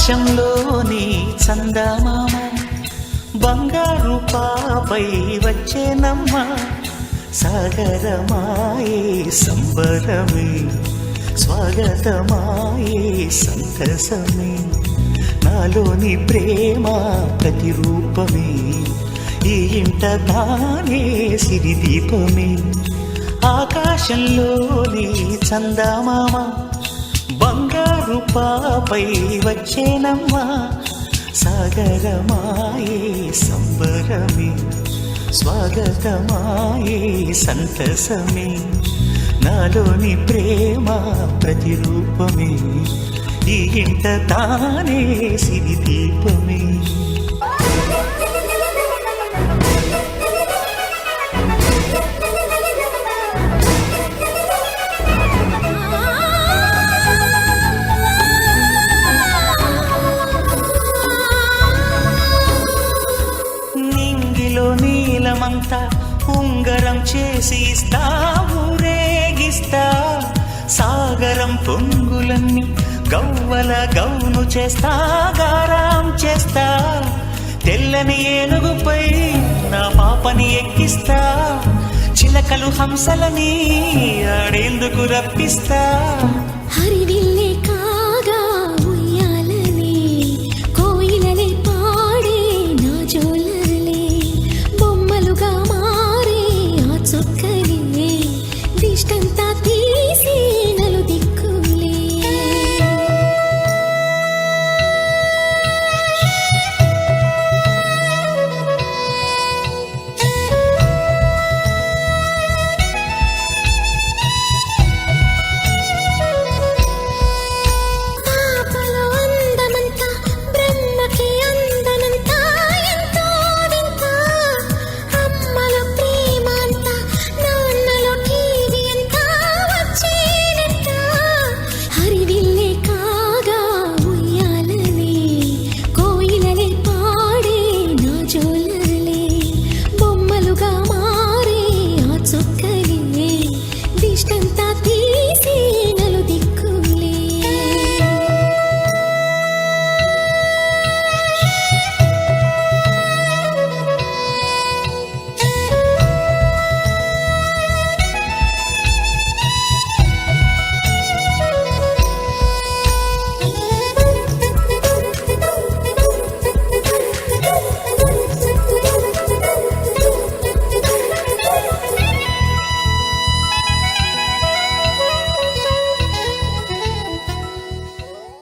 ఆకాశంలోని చందమామ బంగారు పాపై వచ్చేనమ్మ సాగరమాయే సంబరమే స్వాగతమాయే సంతసమే నాలోని ప్రేమ ప్రతిరూపమే ఈ ఇంట తానే సిరిదీపమే ఆకాశంలోని చందమామ బంగారు పాపై వచ్చేనమ్మా సాగరమాయే సంబరమే స్వాగతమాయే సంతసమే నాలోని ప్రేమ ప్రతిరూపమే ఈ ఇంట తానే సిరిదీపమే నీలమంతా ఉంగరం చేసి ఇస్తా ఊరేగిస్తా సాగరం పొంగులన్నీ గవ్వల గౌను చేస్తా గారాం చేస్తా తెల్లని ఏనుగుపై నా పాపని ఎక్కిస్తా చిలకలు హంసలని ఆడేందుకు రప్పిస్తా హరివి